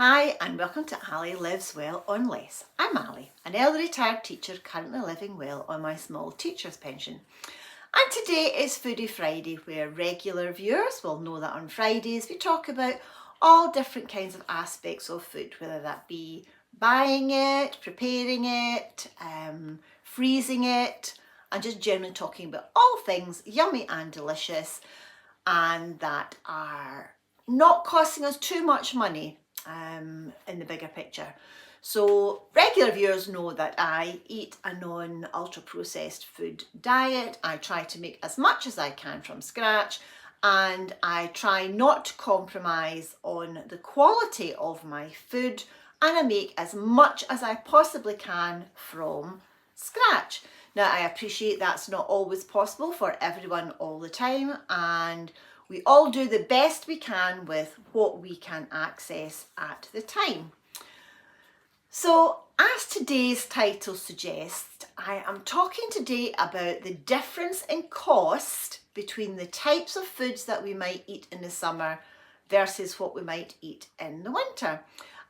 Hi and welcome to Ali Lives Well on Less. I'm Ali, an early retired teacher currently living well on my small teacher's pension. And today is Foodie Friday, where regular viewers will know that on Fridays we talk about all different kinds of aspects of food, whether that be buying it, preparing it, freezing it, and just generally talking about all things yummy and delicious and that are not costing us too much money in the bigger picture. So regular viewers know that I eat a non-ultra processed food diet. I try to make as much as I can from scratch, and I try not to compromise on the quality of my food, and I make as much as I possibly can from scratch. Now, I appreciate that's not always possible for everyone all the time, and we all do the best we can with what we can access at the time. So, as today's title suggests, I am talking today about the difference in cost between the types of foods that we might eat in the summer versus what we might eat in the winter.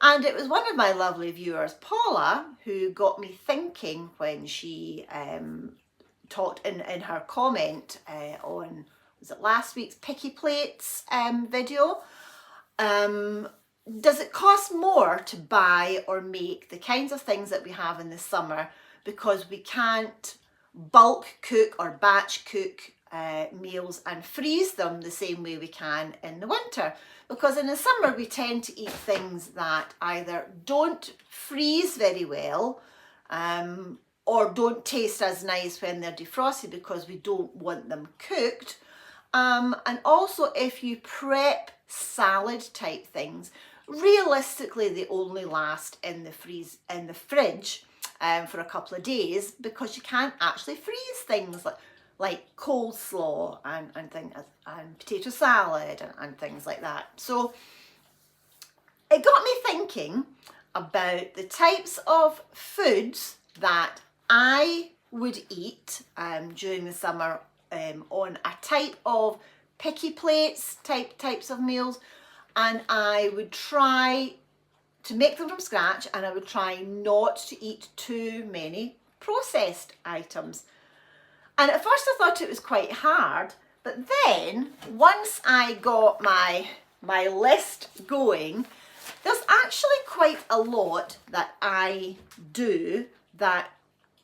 And it was one of my lovely viewers, Paula, who got me thinking when she taught in her comment on, was it last week's Picky Plates video? Does it cost more to buy or make the kinds of things that we have in the summer because we can't bulk cook or batch cook meals and freeze them the same way we can in the winter? Because in the summer we tend to eat things that either don't freeze very well or don't taste as nice when they're defrosted because we don't want them cooked. And also, if you prep salad type things, realistically they only last in the fridge for a couple of days because you can't actually freeze things like coleslaw and things and potato salad and things like that. So it got me thinking about the types of foods that I would eat during the summer on a type of picky plates types of meals, and I would try to make them from scratch, and I would try not to eat too many processed items. And at first I thought it was quite hard, but then once I got my list going, there's actually quite a lot that I do that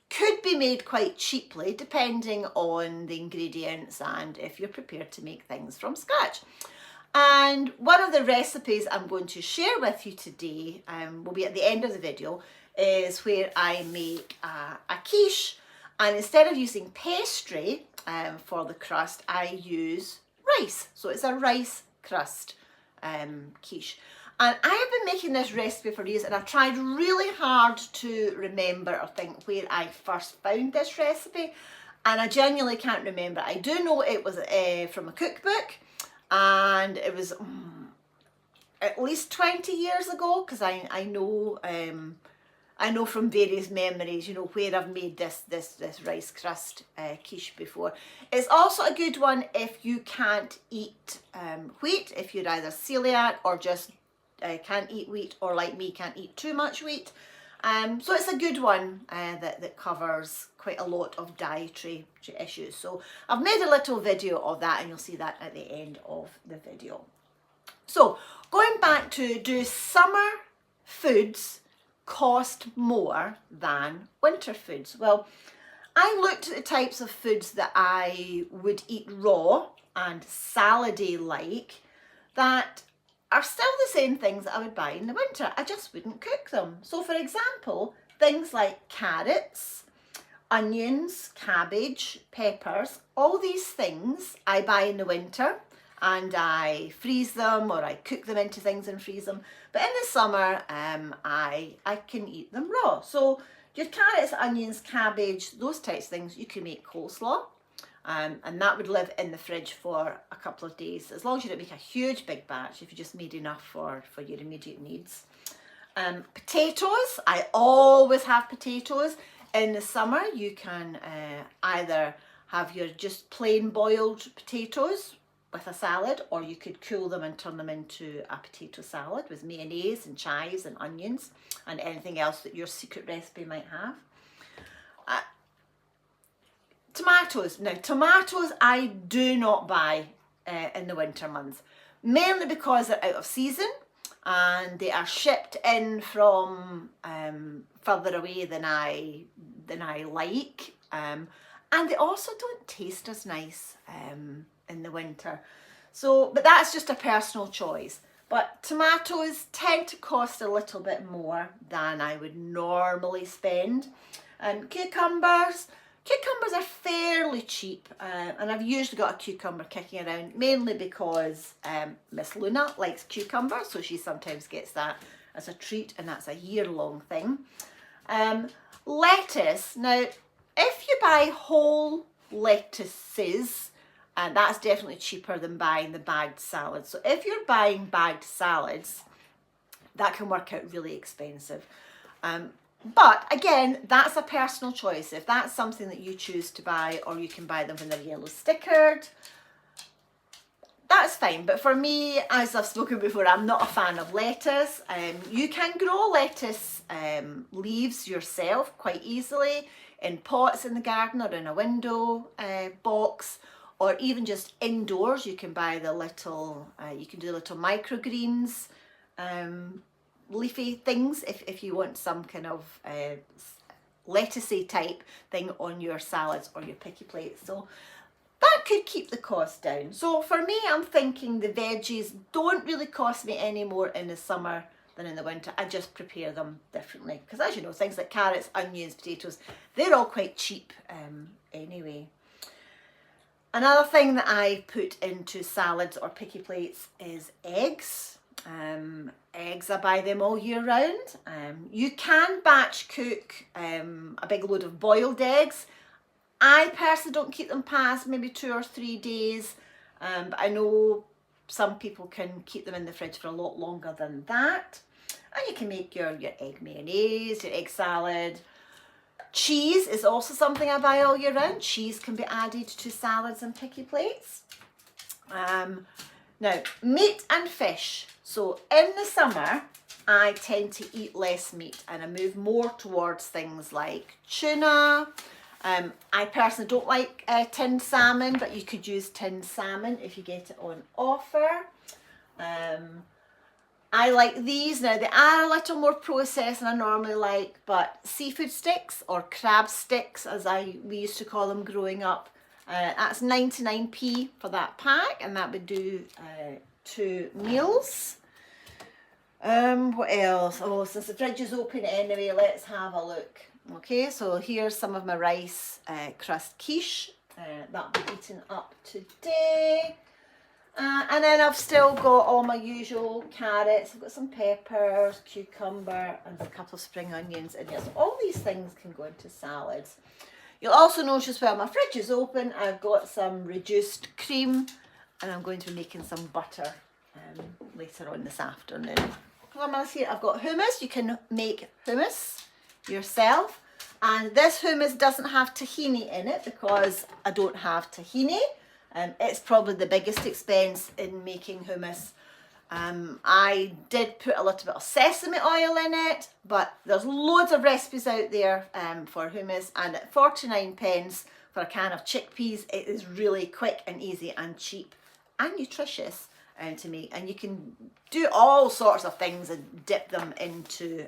could be made quite cheaply depending on the ingredients and if you're prepared to make things from scratch. And one of the recipes I'm going to share with you today, will be at the end of the video, is where I make a quiche, and instead of using pastry for the crust, I use rice. So it's a rice crust quiche. And I have been making this recipe for years, and I've tried really hard to remember or think where I first found this recipe, and I genuinely can't remember. I do know it was from a cookbook, and it was at least 20 years ago, because I know from various memories, you know, where I've made this rice crust quiche before. It's also a good one if you can't eat wheat, if you're either celiac or just can't eat wheat, or like me, can't eat too much wheat. So it's a good one that covers quite a lot of dietary issues. So I've made a little video of that, and you'll see that at the end of the video. So going back to, do summer foods cost more than winter foods? Well, I looked at the types of foods that I would eat raw and salady like that are still the same things that I would buy in the winter. I just wouldn't cook them. So for example, things like carrots, onions, cabbage, peppers, all these things I buy in the winter, and I freeze them or I cook them into things and freeze them. But in the summer, I can eat them raw. So your carrots, onions, cabbage, those types of things, you can make coleslaw. And that would live in the fridge for a couple of days, as long as you don't make a huge big batch, if you just made enough for your immediate needs. Potatoes, I always have potatoes. In the summer, you can either have your just plain boiled potatoes, with a salad, or you could cool them and turn them into a potato salad with mayonnaise and chives and onions and anything else that your secret recipe might have. Tomatoes. Now, tomatoes I do not buy in the winter months, mainly because they're out of season and they are shipped in from further away than I like, and they also don't taste as nice in the winter. So, but that's just a personal choice. But tomatoes tend to cost a little bit more than I would normally spend. And cucumbers are fairly cheap, and I've usually got a cucumber kicking around, mainly because Miss Luna likes cucumber, so she sometimes gets that as a treat, and that's a year-long thing. Lettuce. Now, if you buy whole lettuces, and that's definitely cheaper than buying the bagged salads. So if you're buying bagged salads, that can work out really expensive. But again, that's a personal choice. If that's something that you choose to buy, or you can buy them when they're yellow stickered, that's fine. But for me, as I've spoken before, I'm not a fan of lettuce. You can grow lettuce leaves yourself quite easily in pots in the garden or in a window box, or even just indoors. You can buy the little, you can do little microgreens, leafy things if you want some kind of lettucey type thing on your salads or your picky plates. So that could keep the cost down. So for me, I'm thinking the veggies don't really cost me any more in the summer than in the winter. I just prepare them differently, because as you know, things like carrots, onions, potatoes, they're all quite cheap anyway. Another thing that I put into salads or picky plates is eggs. Eggs, I buy them all year round. You can batch cook a big load of boiled eggs. I personally don't keep them past maybe 2 or 3 days, but I know some people can keep them in the fridge for a lot longer than that. And you can make your egg mayonnaise, your egg salad. Cheese is also something I buy all year round. Cheese can be added to salads and picky plates. Now, meat and fish. So in the summer, I tend to eat less meat and I move more towards things like tuna. I personally don't like tinned salmon, but you could use tinned salmon if you get it on offer. I like these. Now, they are a little more processed than I normally like, but seafood sticks, or crab sticks as we used to call them growing up, that's 99p for that pack, and that would do 2 meals. What else? Oh, since the fridge is open anyway, let's have a look. Okay, so here's some of my rice crust quiche. That'll be eaten up today. And then I've still got all my usual carrots. I've got some peppers, cucumber, and a couple of spring onions in here. So all these things can go into salads. You'll also notice as well, my fridge is open. I've got some reduced cream, and I'm going to be making some butter later on this afternoon. Here I've got hummus. You can make hummus yourself, and this hummus doesn't have tahini in it because I don't have tahini. It's probably the biggest expense in making hummus. I did put a little bit of sesame oil in it, but there's loads of recipes out there for hummus, and at 49p for a can of chickpeas, it is really quick and easy and cheap and nutritious to make, and you can do all sorts of things and dip them into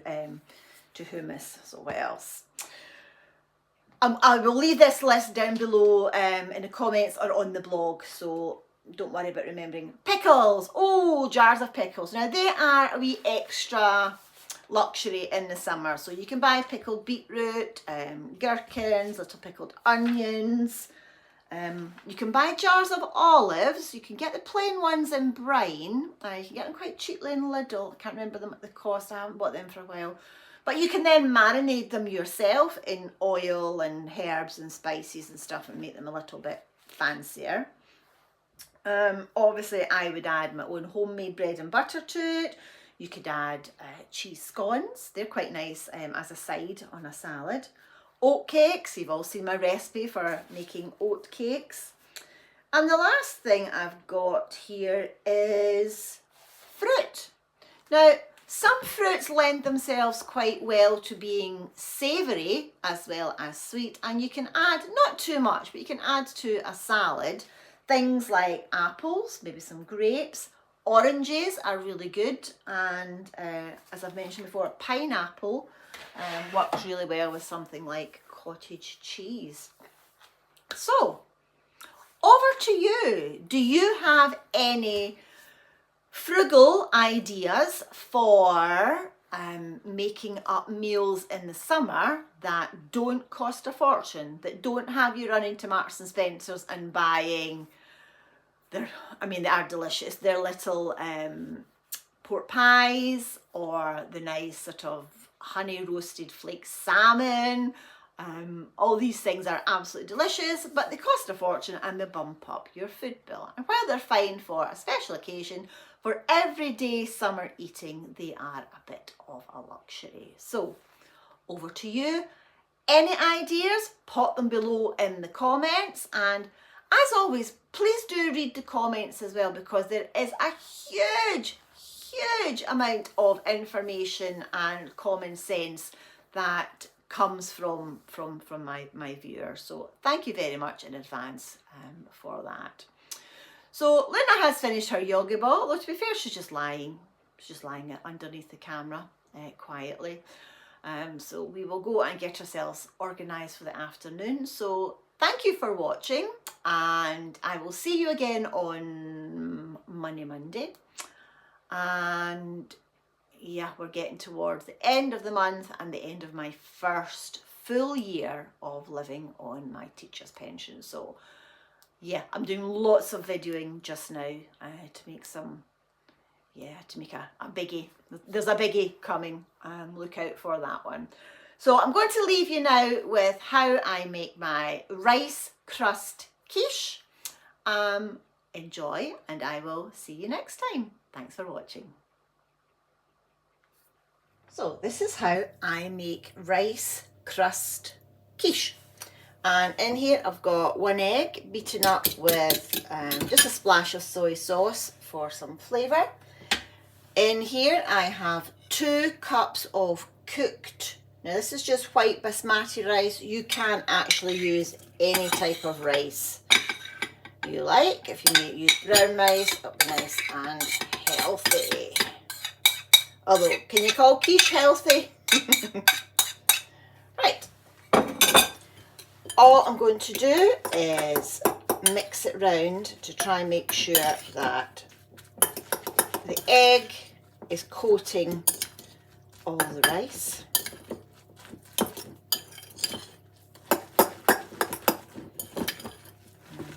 to hummus. So what else? I will leave this list down below in the comments or on the blog, so don't worry about remembering. Pickles. Oh, jars of pickles. Now they are a wee extra luxury in the summer. So you can buy pickled beetroot, gherkins, little pickled onions. You can buy jars of olives. You can get the plain ones in brine. You can get them quite cheaply in Lidl. I can't remember them at the cost. I haven't bought them for a while. But you can then marinate them yourself in oil and herbs and spices and stuff and make them a little bit fancier. Obviously, I would add my own homemade bread and butter to it. You could add cheese scones. They're quite nice as a side on a salad. Oat cakes. You've all seen my recipe for making oat cakes. And the last thing I've got here is fruit. Now, some fruits lend themselves quite well to being savoury as well as sweet, and you can add, not too much, but you can add to a salad things like apples, maybe some grapes. Oranges are really good, and as I've mentioned before, pineapple works really well with something like cottage cheese. So, over to you. Do you have any frugal ideas for making up meals in the summer that don't cost a fortune, that don't have you running to Marks and Spencer's and buying they are delicious. They're little pork pies, or the nice sort of honey roasted flake salmon. All these things are absolutely delicious, but they cost a fortune and they bump up your food bill. And while they're fine for a special occasion, for everyday summer eating, they are a bit of a luxury. So, over to you. Any ideas? Pop them below in the comments, and as always, please do read the comments as well, because there is a huge amount of information and common sense that comes from my viewers. So thank you very much in advance for that. So Luna has finished her yoga ball. Although to be fair, she's just lying underneath the camera quietly. So we will go and get ourselves organised for the afternoon. So thank you for watching, and I will see you again on Monday. And yeah, we're getting towards the end of the month and the end of my first full year of living on my teacher's pension. So yeah, I'm doing lots of videoing just now to make a biggie. There's a biggie coming. Look out for that one. So I'm going to leave you now with how I make my rice crust quiche. Enjoy, and I will see you next time. Thanks for watching. So this is how I make rice crust quiche. And in here I've got 1 egg beaten up with just a splash of soy sauce for some flavour. In here I have 2 cups of cooked, now this is just white basmati rice. You can actually use any type of rice you like. If you may use brown rice, it'll be nice and healthy. Although, can you call quiche healthy? Right. All I'm going to do is mix it round to try and make sure that the egg is coating all the rice.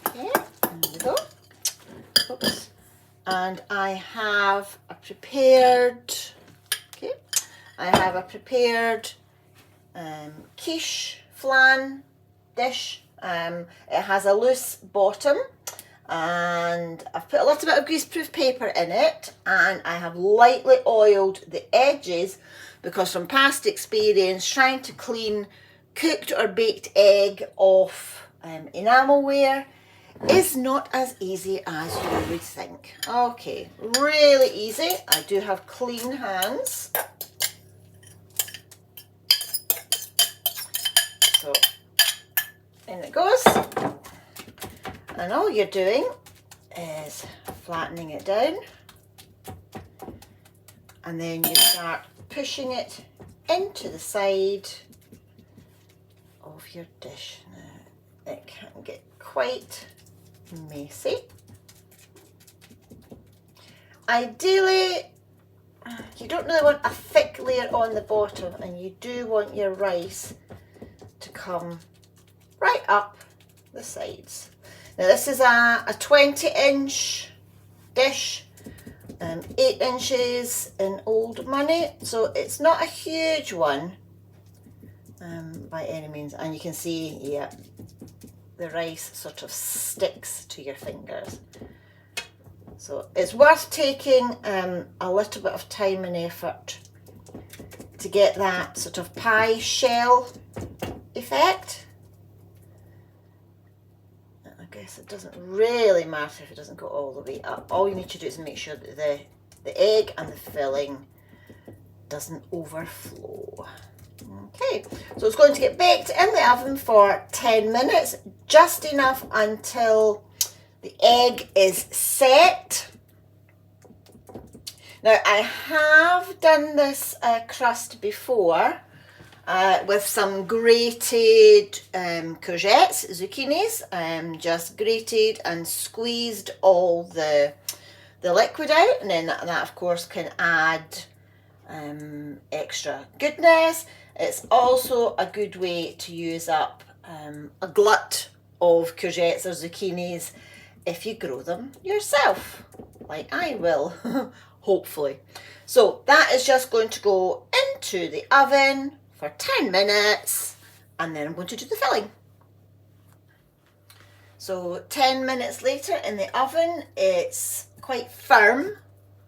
Okay, there we go. Oops. And I have a prepared, quiche flan dish. It has a loose bottom, and I've put a little bit of greaseproof paper in it, and I have lightly oiled the edges because from past experience, trying to clean cooked or baked egg off enamelware is not as easy as you would think. Okay, really easy. I do have clean hands. So in it goes. And all you're doing is flattening it down. And then you start pushing it into the side of your dish. Now, it can get quite messy. Ideally, you don't really want a thick layer on the bottom, and you do want your rice to come right up the sides. Now this is a 20-inch dish, 8 inches in old money, so it's not a huge one by any means, and you can see, yeah, the rice sort of sticks to your fingers. So it's worth taking a little bit of time and effort to get that sort of pie shell effect. guess it doesn't really matter if it doesn't go all the way up. All you need to do is make sure that the egg and the filling doesn't overflow. Okay, so it's going to get baked in the oven for 10 minutes, just enough until the egg is set. Now, I have done this crust before with some grated courgettes, zucchinis, just grated and squeezed all the liquid out, and then that of course can add extra goodness. It's also a good way to use up a glut of courgettes or zucchinis if you grow them yourself, like I will, hopefully. So that is just going to go into the oven for 10 minutes, and then I'm going to do the filling. So 10 minutes later in the oven, it's quite firm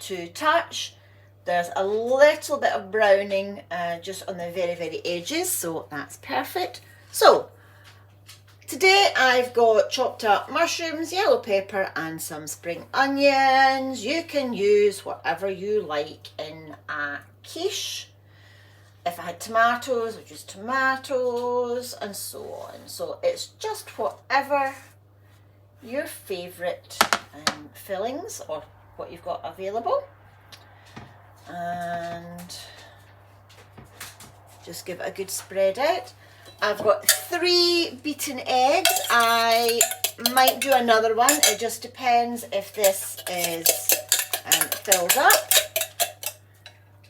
to touch. There's a little bit of browning just on the very, very edges, so that's perfect. So today I've got chopped up mushrooms, yellow pepper and some spring onions. You can use whatever you like in a quiche. If I had tomatoes, I'd use tomatoes and so on. So it's just whatever your favourite fillings or what you've got available. And just give it a good spread out. I've got 3 beaten eggs. I might do another one. It just depends if this is filled up.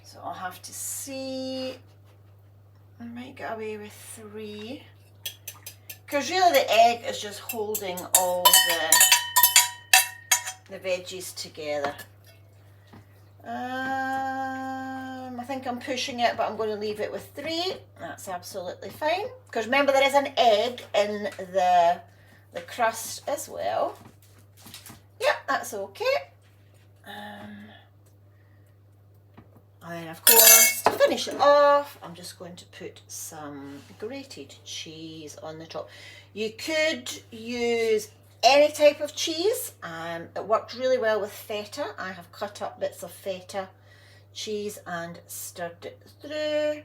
So I'll have to see. I might get away with 3. Because really the egg is just holding all the veggies together. I think I'm pushing it, but I'm going to leave it with 3. That's absolutely fine. Because remember, there is an egg in the crust as well. Yep, that's okay. And then, of course, to finish it off, I'm just going to put some grated cheese on the top. You could use any type of cheese. It worked really well with feta. I have cut up bits of feta cheese and stirred it through.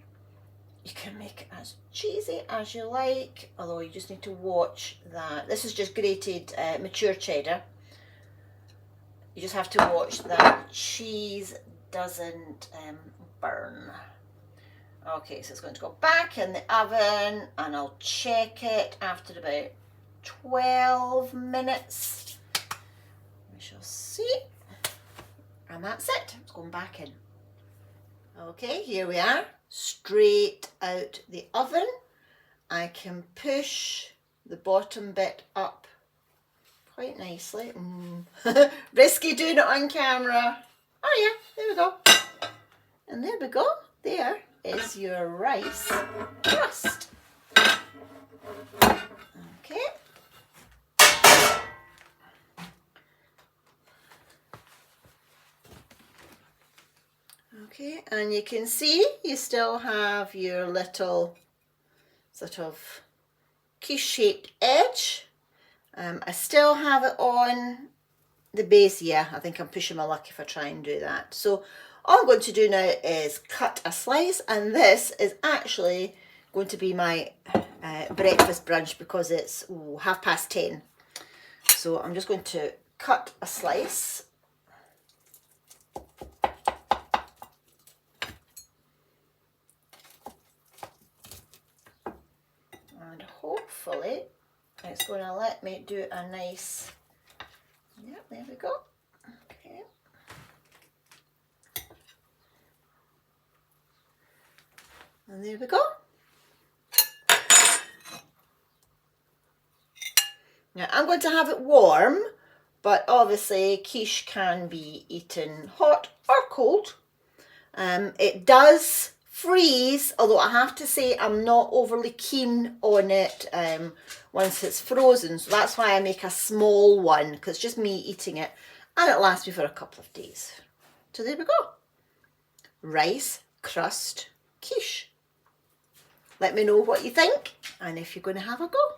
You can make it as cheesy as you like, although you just need to watch that. This is just grated mature cheddar. You just have to watch that cheese doesn't burn. Okay, so it's going to go back in the oven and I'll check it after about 12 minutes. We shall see. And that's it. It's going back in. Okay, here we are. Straight out the oven. I can push the bottom bit up quite nicely. Risky doing it on camera. Oh yeah, there we go. And there we go. There is your rice crust. Okay. Okay, and you can see you still have your little sort of quiche-shaped edge. I still have it on the base. Yeah, I think I'm pushing my luck if I try and do that. So all I'm going to do now is cut a slice, and this is actually going to be my breakfast brunch because it's 10:30. So I'm just going to cut a slice. And hopefully it's going to let me do a nice, yep, there we go. Okay. And there we go. Now I'm going to have it warm, but obviously quiche can be eaten hot or cold. It does freeze, although I have to say I'm not overly keen on it once it's frozen, so that's why I make a small one, because it's just me eating it and it lasts me for a couple of days. So there we go. Rice crust quiche. Let me know what you think and if you're going to have a go.